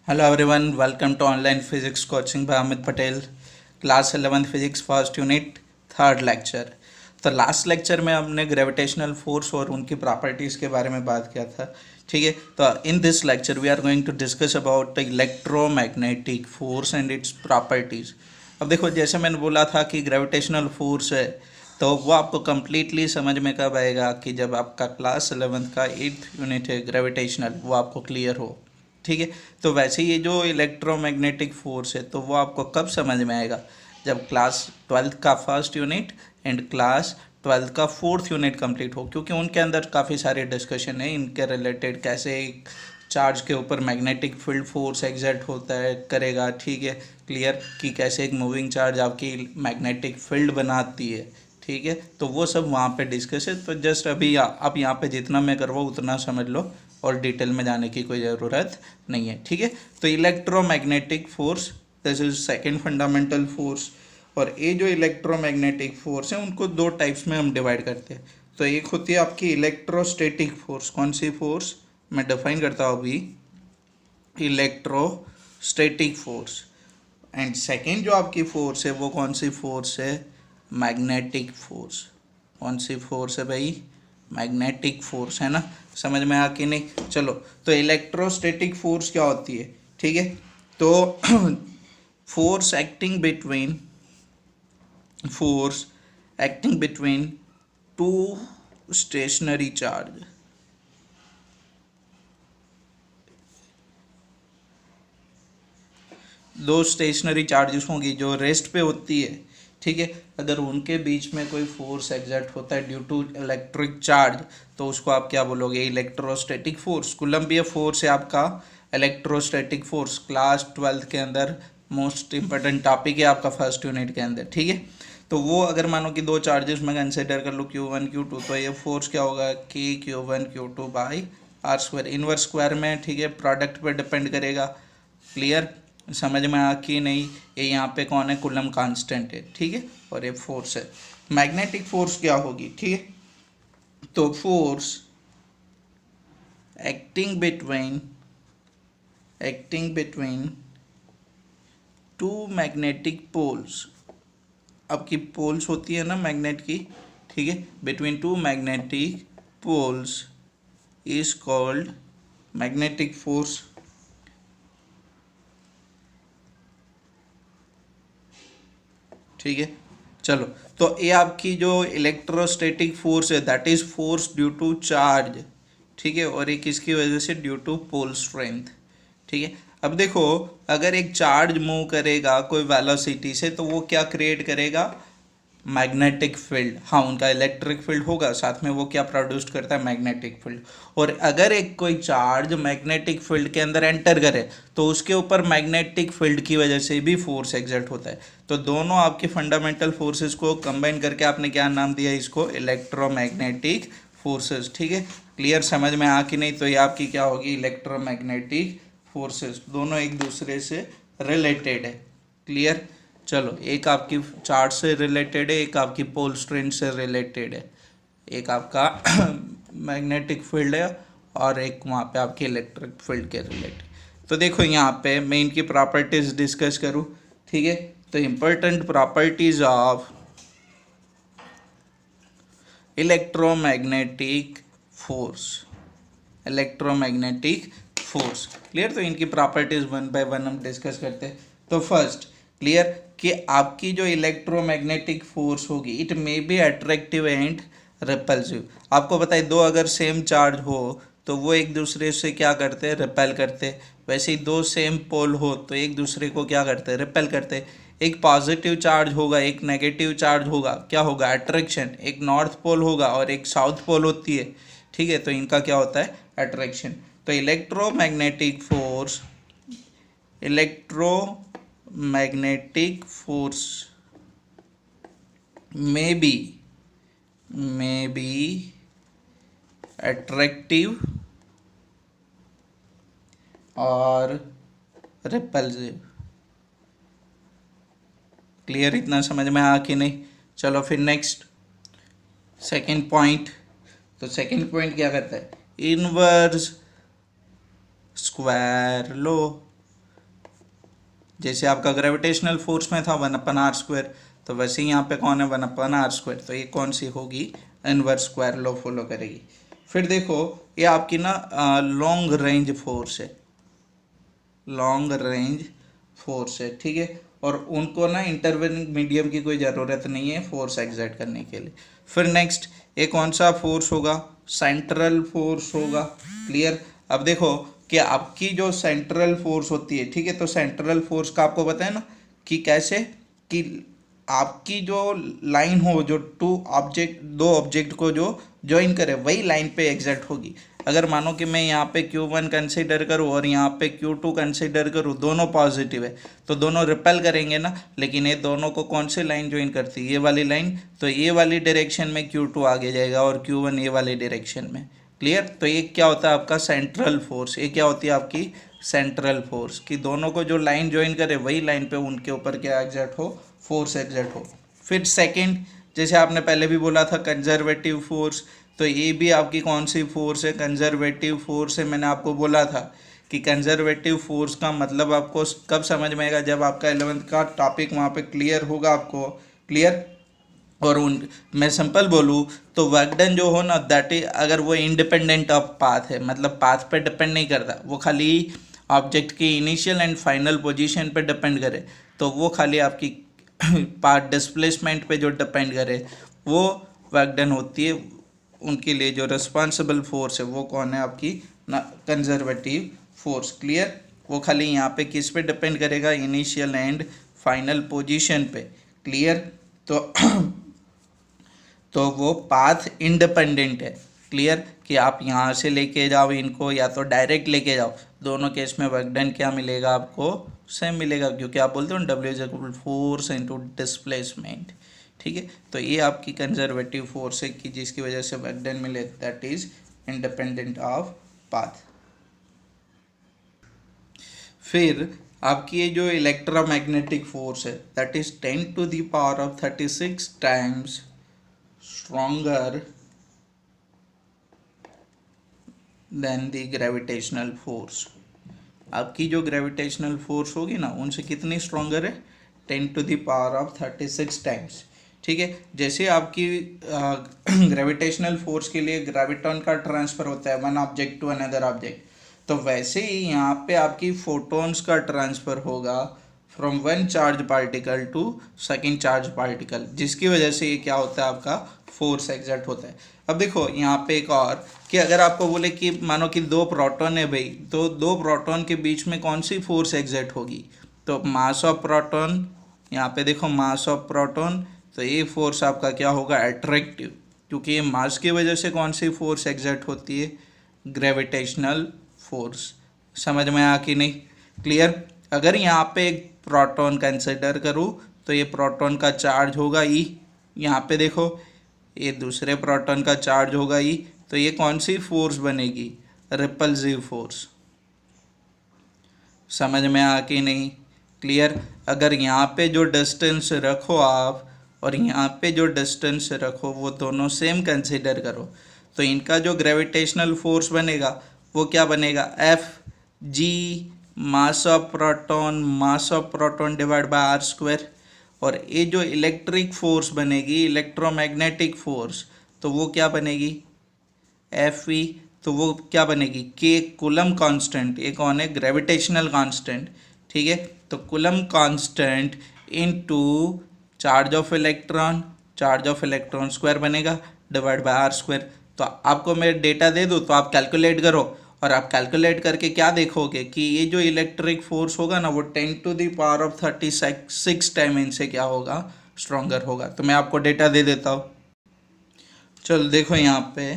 Hello everyone, welcome to online physics coaching by Amit Patel. Class 11th physics first unit third lecture. तो last lecture में हमने gravitational force और उनकी properties के बारे में बात किया था। ठीक है, तो in this lecture we are going to discuss about the electromagnetic force and its properties. अब देखो, जैसे मैंने बोला था कि ग्रेविटेशनल फोर्स है, तो वो आपको कम्प्लीटली समझ में कब आएगा कि जब आपका क्लास 11th का 8th यूनिट है ग्रेविटेशनल, वो आपको क्लियर हो। ठीक है, तो वैसे ये जो इलेक्ट्रोमैग्नेटिक फोर्स है तो वो आपको कब समझ में आएगा, जब क्लास 12th का first unit and class 12th का फोर्थ यूनिट कंप्लीट हो, क्योंकि उनके अंदर काफ़ी सारे डिस्कशन है इनके रिलेटेड, कैसे एक चार्ज के ऊपर मैग्नेटिक फील्ड फोर्स एग्जर्ट होता है करेगा। ठीक है, क्लियर, कि कैसे एक मूविंग चार्ज आपकी मैग्नेटिक फील्ड बनाती है। ठीक है, तो वो सब वहाँ पे डिस्कस है। तो जस्ट अभी आप यहाँ पे जितना मैं करवाऊँ उतना समझ लो और डिटेल में जाने की कोई ज़रूरत नहीं है। ठीक है, तो electromagnetic force this is second fundamental force. और ये जो इलेक्ट्रोमैग्नेटिक फोर्स है उनको दो टाइप्स में हम डिवाइड करते हैं। तो एक होती है आपकी इलेक्ट्रोस्टैटिक फोर्स। कौन सी फोर्स मैं डिफाइन करता हूँ अभी, इलेक्ट्रोस्टैटिक फोर्स। एंड सेकेंड जो आपकी फोर्स है वो कौन सी फोर्स है, मैग्नेटिक फोर्स। कौन सी फोर्स है भाई, मैग्नेटिक फोर्स, है ना। समझ में आ कि नहीं। चलो, तो इलेक्ट्रोस्टैटिक फोर्स क्या होती है। ठीक है, तो force acting between force acting between two stationary charge. दो स्टेशनरी चार्जेस होंगी जो रेस्ट पे होती है। ठीक है, अगर उनके बीच में कोई फोर्स एग्जर्ट होता है ड्यू टू इलेक्ट्रिक चार्ज, तो उसको आप क्या बोलोगे, इलेक्ट्रोस्टैटिक फोर्स। कूलम्बिया फोर्स है आपका इलेक्ट्रोस्टैटिक फोर्स। क्लास 12th के अंदर मोस्ट इंपॉर्टेंट टॉपिक है आपका फर्स्ट यूनिट के अंदर। ठीक है, तो वो अगर मानो कि दो चार्जेस में कंसिडर कर लो Q1 Q2, तो ये फोर्स क्या होगा, K Q1 Q2 by R square, inverse square में। ठीक है, प्रोडक्ट पे डिपेंड करेगा। क्लियर, समझ में आ कि नहीं। ये यहाँ पे कौन है, कूलम कांस्टेंट है। ठीक है, और ये फोर्स है। मैग्नेटिक फोर्स क्या होगी, ठीक है, तो force acting between two magnetic poles. आपकी पोल्स होती है ना मैग्नेट की। ठीक है, between two magnetic poles is called magnetic force. ठीक है, चलो, तो ये आपकी जो इलेक्ट्रोस्टैटिक फोर्स है that is force due to charge. ठीक है, और ये किसकी वजह से, ड्यू टू पोल स्ट्रेंथ। ठीक है, अब देखो, अगर एक चार्ज मूव करेगा कोई वेलोसिटी से, तो वो क्या क्रिएट करेगा, मैग्नेटिक फील्ड। हाँ, उनका इलेक्ट्रिक फील्ड होगा, साथ में वो क्या प्रोड्यूस करता है, मैग्नेटिक फील्ड। और अगर एक कोई चार्ज मैग्नेटिक फील्ड के अंदर एंटर करे, तो उसके ऊपर मैग्नेटिक फील्ड की वजह से भी फोर्स एग्जर्ट होता है। तो दोनों आपके फंडामेंटल फोर्सेस को कंबाइन करके आपने क्या नाम दिया इसको, इलेक्ट्रोमैग्नेटिक फोर्सेस। ठीक है, क्लियर, समझ में आ कि नहीं। तो ये आपकी क्या होगी, इलेक्ट्रोमैग्नेटिक फोर्सेस, दोनों एक दूसरे से रिलेटेड है। क्लियर, चलो, एक आपकी चार्ज से रिलेटेड है, एक आपकी पोल स्ट्रेंथ से रिलेटेड है, एक आपका मैग्नेटिक फील्ड है, और एक वहाँ पे आपकी इलेक्ट्रिक फील्ड के रिलेटेड। तो देखो, यहाँ पे मैं इनकी प्रॉपर्टीज डिस्कस करूँ। ठीक है, तो important properties of electromagnetic force, electromagnetic force. Clear, तो इनकी प्रॉपर्टीज वन बाय वन हम डिस्कस करते हैं। तो फर्स्ट, क्लियर, कि आपकी जो इलेक्ट्रोमैग्नेटिक फोर्स होगी it may be attractive and repulsive. आपको पता है, दो अगर सेम चार्ज हो तो वो एक दूसरे से क्या करते हैं, रिपेल करते हैं। वैसे ही दो सेम पोल हो तो एक दूसरे को क्या करते हैं, रिपेल करते हैं। एक पॉजिटिव चार्ज होगा, एक नेगेटिव चार्ज होगा, क्या होगा, अट्रैक्शन। एक नॉर्थ पोल होगा और एक साउथ पोल होती है। ठीक है, तो इनका क्या होता है, अट्रैक्शन। तो electromagnetic force may be attractive और रिपल्सिव। क्लियर, इतना समझ में आ कि नहीं। चलो फिर नेक्स्ट, सेकंड पॉइंट। तो सेकंड पॉइंट क्या करता है, इनवर्स स्क्वायर लो। जैसे आपका ग्रेविटेशनल फोर्स में था 1/r², तो वैसे ही यहाँ पे कौन है 1/r², तो ये कौन सी होगी, इनवर्स स्क्वायर लॉ फॉलो करेगी। फिर देखो ये आपकी ना लॉन्ग रेंज फोर्स है, लॉन्ग रेंज फोर्स है, ठीक है, और उनको ना इंटरवेनिंग मीडियम की कोई ज़रूरत नहीं है फोर्स एग्जर्ट करने के लिए। फिर नेक्स्ट ये कौन सा फोर्स होगा, सेंट्रल फोर्स होगा, क्लियर। अब देखो कि आपकी जो सेंट्रल फोर्स होती है, ठीक है, तो सेंट्रल फोर्स का आपको पता है ना कि कैसे, कि आपकी जो लाइन हो, जो दो ऑब्जेक्ट को जो ज्वाइन करे वही लाइन पे एग्जैक्ट होगी। अगर मानो कि मैं यहाँ पे Q1 कंसीडर करूँ और यहाँ पे Q2 कंसीडर करूँ, दोनों पॉजिटिव है, तो दोनों रिपेल करेंगे ना, लेकिन ये दोनों को कौन सी लाइन ज्वाइन करती है, ये वाली लाइन, तो ये वाली डायरेक्शन में Q2 आगे जाएगा और Q1 ये वाली डायरेक्शन में, क्लियर। तो ये क्या होता है आपका सेंट्रल फोर्स, ये क्या होती है आपकी सेंट्रल फोर्स, कि दोनों को जो लाइन ज्वाइन करे वही लाइन पे उनके ऊपर क्या एग्जर्ट हो, फोर्स एग्जर्ट हो। फिर सेकंड, जैसे आपने पहले भी बोला था कंजर्वेटिव फोर्स, तो ये भी आपकी कौन सी फोर्स है, कंजर्वेटिव फोर्स है। मैंने आपको बोला था कि कंजर्वेटिव फोर्स का मतलब आपको कब समझ में आएगा, जब आपका 11th का टॉपिक वहाँ पे क्लियर होगा आपको, क्लियर। और मैं सिंपल बोलूँ तो वर्क डन जो हो ना, दैट इज, अगर वो इंडिपेंडेंट ऑफ पाथ है, मतलब पाथ पे डिपेंड नहीं करता, वो खाली ऑब्जेक्ट की इनिशियल एंड फाइनल पोजीशन पे डिपेंड करे, तो वो खाली आपकी पाथ डिस्प्लेसमेंट पे जो डिपेंड करे वो वर्क डन होती है। उनके लिए जो रिस्पॉन्सिबल फोर्स है वो कौन है, आपकी ना कंजर्वेटिव फोर्स, क्लियर। वो खाली यहाँ पे किस पे डिपेंड करेगा, इनिशियल एंड फाइनल पोजीशन पे, क्लियर। तो वो पाथ इंडिपेंडेंट है, क्लियर, कि आप यहाँ से लेके जाओ इनको या तो डायरेक्ट लेके जाओ, दोनों केस में वर्क डन क्या मिलेगा आपको, सेम मिलेगा, क्योंकि आप बोलते हो W = फोर्स इनटू डिस्प्लेसमेंट, ठीक है। तो ये आपकी कंजर्वेटिव फोर्स है कि जिसकी वजह से वर्क डन मिले, that is independent of path. फिर आपकी ये जो इलेक्ट्रोमैग्नेटिक फोर्स है, that is 10⁻36 times stronger than the gravitational force। आपकी जो ग्रेविटेशनल फोर्स होगी ना, उनसे कितनी स्ट्रॉन्गर है, 10⁻36 टाइम्स, ठीक है। जैसे आपकी ग्रेविटेशनल फोर्स के लिए ग्रेविटॉन का ट्रांसफर होता है one object to another object, तो वैसे ही यहाँ पे आपकी फोटॉन्स का ट्रांसफर होगा from one charge particle to second charge particle, जिसकी वजह से ये क्या होता है, आपका फोर्स एग्जर्ट होता है। अब देखो यहाँ पे एक और, कि अगर आपको बोले कि मानो कि दो प्रोटॉन है भाई, तो दो प्रोटॉन के बीच में कौन सी फोर्स एग्जर्ट होगी, तो मास ऑफ प्रोटॉन, यहाँ पे देखो मास ऑफ प्रोटॉन, तो ये फोर्स आपका क्या होगा, अट्रैक्टिव, क्योंकि ये मास की वजह से कौन सी फोर्स एग्जर्ट होती है, ग्रेविटेशनल फोर्स। समझ में आ कि नहीं, क्लियर। अगर यहाँ पे एक प्रोटॉन कंसिडर करूँ तो ये प्रोटॉन का चार्ज होगा ई, यहाँ पे देखो ये दूसरे प्रोटॉन का चार्ज होगा ई, तो ये कौन सी फोर्स बनेगी, रिपल्सिव फोर्स। समझ में आ कि नहीं, क्लियर। अगर यहाँ पे जो डिस्टेंस रखो आप और यहाँ पे जो डिस्टेंस रखो, वो दोनों सेम कंसिडर करो, तो इनका जो ग्रेविटेशनल फोर्स बनेगा वो क्या बनेगा, Fg mass of proton divide by R square. और ये जो इलेक्ट्रिक फोर्स बनेगी, इलेक्ट्रोमैग्नेटिक फोर्स, तो वो क्या बनेगी, Fe, तो वो क्या बनेगी, K कूलम कांस्टेंट, ये कौन है, ग्रेविटेशनल कांस्टेंट, ठीक है। तो coulomb constant into charge of electron square बनेगा डिवाइड बाय आर स्क्वायर। तो आपको मैं डेटा दे दूँ तो आप कैलकुलेट करो, और आप कैलकुलेट करके क्या देखोगे कि ये जो इलेक्ट्रिक फोर्स होगा ना, वो 10⁻36 टाइम इनसे क्या होगा, स्ट्रॉन्गर होगा। तो मैं आपको डेटा दे देता हूँ, चलो देखो यहाँ पे,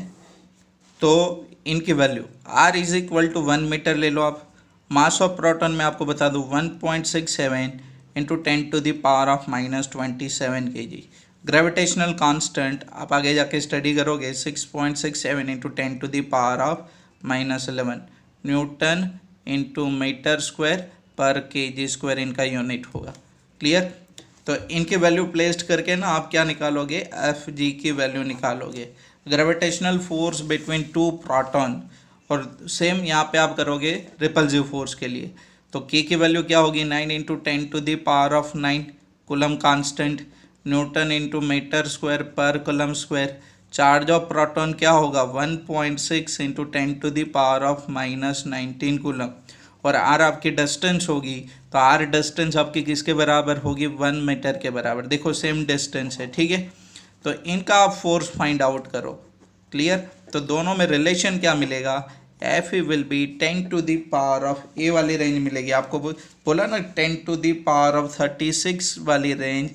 तो इनकी वैल्यू R = 1 मीटर ले लो आप। मास ऑफ प्रोटॉन में आपको बता दूँ 1.67 इंटू 10⁻⁻27 kg। ग्रेविटेशनल कांस्टेंट आप आगे जाके स्टडी करोगे 6.67 into 10⁻⁻11 newton into metre square पर kg स्क्वायर इनका यूनिट होगा, क्लियर। तो इनके वैल्यू प्लेस्ड करके ना आप क्या निकालोगे, Fg की वैल्यू निकालोगे, gravitational force between two proton. और सेम यहाँ पे आप करोगे रिपल्सिव फोर्स के लिए, तो के की वैल्यू क्या होगी 9 into 10⁻⁹ coulomb constant, newton into metre square पर coulomb square. Charge of proton क्या होगा 1.6 इंटू 10⁻⁻19 कूलम। और आर आपकी डिस्टेंस होगी, तो आर डिस्टेंस आपकी किसके बराबर होगी 1 मीटर के बराबर। देखो सेम डिस्टेंस है, ठीक है। तो इनका आप फोर्स फाइंड आउट करो। क्लियर। तो दोनों में रिलेशन क्या मिलेगा, एफ विल बी 10⁻⁻, ए वाली रेंज मिलेगी आपको, बोला ना 10⁻36 वाली रेंज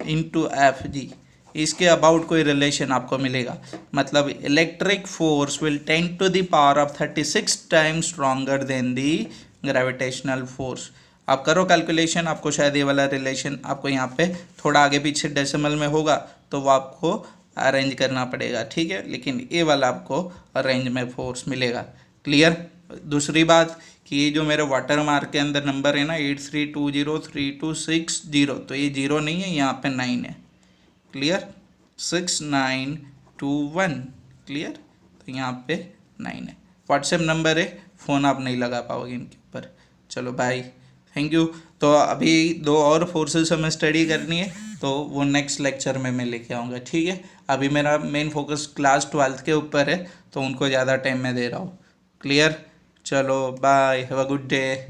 इंटू एफ जी, इसके अबाउट कोई रिलेशन आपको मिलेगा। मतलब electric force will 10⁻36 times stronger than the gravitational force. आप करो कैलकुलेशन, आपको शायद ये वाला रिलेशन आपको यहाँ पे थोड़ा आगे पीछे डेसिमल में होगा तो वो आपको अरेंज करना पड़ेगा, ठीक है। लेकिन ये वाला आपको रेंज में फोर्स मिलेगा। क्लियर। दूसरी बात कि ये जो मेरे वाटर मार्क के अंदर नंबर है ना 83203260, तो ये 0 नहीं है, यहाँ पे 9 है। क्लियर। 6921। क्लियर। तो यहाँ पे 9 है। व्हाट्सएप नंबर है, फ़ोन आप नहीं लगा पाओगे इनके ऊपर। चलो बाय, थैंक यू। तो अभी 2 और फोर्सेस हमें स्टडी करनी है, तो वो नेक्स्ट लेक्चर में मैं लेके आऊँगा, ठीक है। अभी मेरा मेन फोकस क्लास 12th के ऊपर है, तो उनको ज़्यादा टाइम मैं दे रहा हूँ। क्लियर। चलो bye, have a good day.